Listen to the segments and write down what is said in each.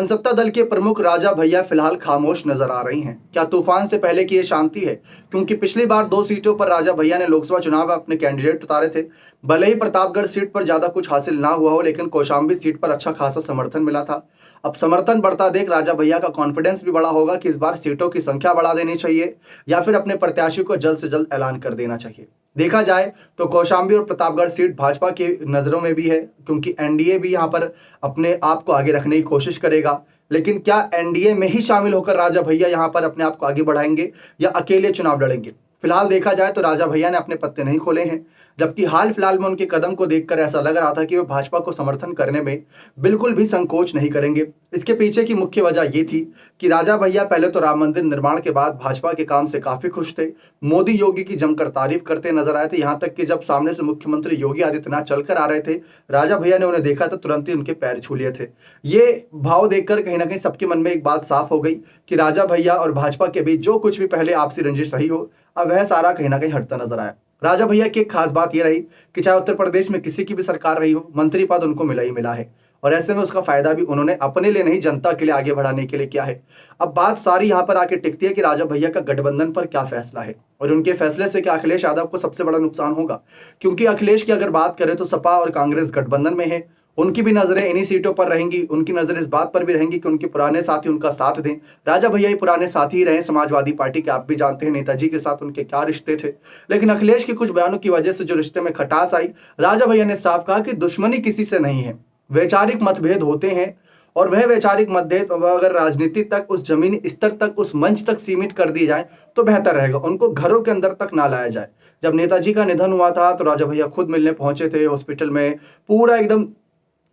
जनसत्ता दल के प्रमुख राजा भैया फिलहाल खामोश नजर आ रही हैं। क्या तूफान से पहले की ये शांति है? क्योंकि पिछली बार 2 सीटों पर राजा भैया ने लोकसभा चुनाव में अपने कैंडिडेट उतारे थे। भले ही प्रतापगढ़ सीट पर ज्यादा कुछ हासिल ना हुआ हो, लेकिन कौशाम्बी सीट पर अच्छा खासा समर्थन मिला था। अब समर्थन बढ़ता देख राजा भैया का कॉन्फिडेंस भी बढ़ा होगा कि इस बार सीटों की संख्या बढ़ा देनी चाहिए या फिर अपने प्रत्याशी को जल्द से जल्द ऐलान कर देना चाहिए। देखा जाए तो कौशाम्बी और प्रतापगढ़ सीट भाजपा की नजरों में भी है, क्योंकि एनडीए भी यहां पर अपने आप को आगे रखने की कोशिश करेगा। लेकिन क्या एनडीए में ही शामिल होकर राजा भैया यहां पर अपने आप को आगे बढ़ाएंगे या अकेले चुनाव लड़ेंगे? फिलहाल देखा जाए तो राजा भैया ने अपने पत्ते नहीं खोले हैं, जबकि हाल फिलहाल में उनके कदम को देखकर ऐसा लग रहा था कि वे भाजपा को समर्थन करने में बिल्कुल भी संकोच नहीं करेंगे। इसके पीछे की मुख्य वजह ये थी कि राजा भैया पहले तो राम मंदिर निर्माण के बाद भाजपा के काम से काफी खुश थे। मोदी योगी की जमकर तारीफ करते नजर आए थे, यहाँ तक कि जब सामने से मुख्यमंत्री योगी आदित्यनाथ चलकर आ रहे थे, राजा भैया ने उन्हें देखा तो तुरंत ही उनके पैर छू लिए थे। ये भाव देखकर कहीं ना कहीं सबके मन में एक बात साफ हो गई कि राजा भैया और भाजपा के बीच जो कुछ भी पहले आपसी रंजिश रही हो, अब वह सारा कहीं ना कहीं हटता नजर आया। राजा भैया की एक खास बात यह रही कि चाहे उत्तर प्रदेश में किसी की भी सरकार रही हो, मंत्री पद उनको मिला ही मिला है, और ऐसे में उसका फायदा भी उन्होंने अपने लिए नहीं, जनता के लिए आगे बढ़ाने के लिए किया है। अब बात सारी यहाँ पर आके टिकती है कि राजा भैया का गठबंधन पर क्या फैसला है, और उनके फैसले से क्या अखिलेश यादव को सबसे बड़ा नुकसान होगा। क्योंकि अखिलेश की अगर बात करें तो सपा और कांग्रेस गठबंधन में है, उनकी भी नजरें इन्हीं सीटों पर रहेंगी। उनकी नजरें इस बात पर भी रहेंगी कि उनके पुराने साथी उनका साथ दें। राजा भैया ही पुराने साथी ही रहे समाजवादी पार्टी के, आप भी जानते हैं नेताजी के साथ उनके क्या रिश्ते थे। लेकिन अखिलेश के कुछ बयानों की वजह से जो रिश्ते में खटास आई, राजा भैया ने साफ कहा कि दुश्मनी किसी से नहीं है, वैचारिक मतभेद होते हैं, और वह वैचारिक मतभेद अगर राजनीति तक, उस जमीनी स्तर तक, उस मंच तक सीमित कर दिए जाए तो बेहतर रहेगा, उनको घरों के अंदर तक ना लाया जाए। जब नेताजी का निधन हुआ था तो राजा भैया खुद मिलने पहुंचे थे हॉस्पिटल में, पूरा एकदम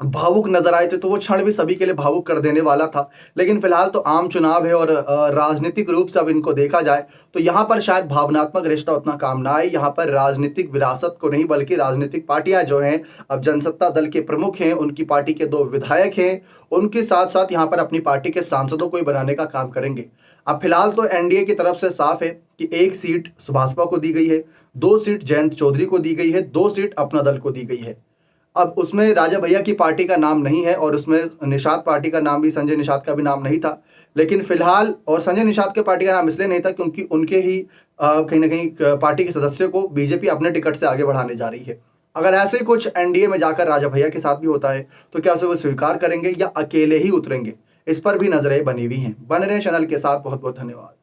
भावुक नजर आए थे, तो वो क्षण भी सभी के लिए भावुक कर देने वाला था। लेकिन फिलहाल तो आम चुनाव है और राजनीतिक रूप से अब इनको देखा जाए तो यहाँ पर शायद भावनात्मक रिश्ता उतना काम ना आए। यहाँ पर राजनीतिक विरासत को नहीं, बल्कि राजनीतिक पार्टियां जो हैं, अब जनसत्ता दल के प्रमुख हैं, उनकी पार्टी के 2 विधायक हैं, उनके साथ साथ यहाँ पर अपनी पार्टी के सांसदों को ही बनाने का काम करेंगे। अब फिलहाल तो एनडीए की तरफ से साफ है कि 1 सीट सुभाषपा को दी गई है, 2 सीट जयंत चौधरी को दी गई है, 2 सीट अपना दल को दी गई है। अब उसमें राजा भैया की पार्टी का नाम नहीं है, और उसमें निषाद पार्टी का नाम भी, संजय निषाद का भी नाम नहीं था। लेकिन फिलहाल, और संजय निषाद के पार्टी का नाम इसलिए नहीं था क्योंकि उनके ही कहीं ना कहीं पार्टी के सदस्यों को बीजेपी अपने टिकट से आगे बढ़ाने जा रही है। अगर ऐसे कुछ एनडीए में जाकर राजा भैया के साथ भी होता है तो क्या उसे वो स्वीकार करेंगे या अकेले ही उतरेंगे? इस पर भी नजरें बनी हुई हैं। बने रहे चैनल के साथ। बहुत बहुत धन्यवाद।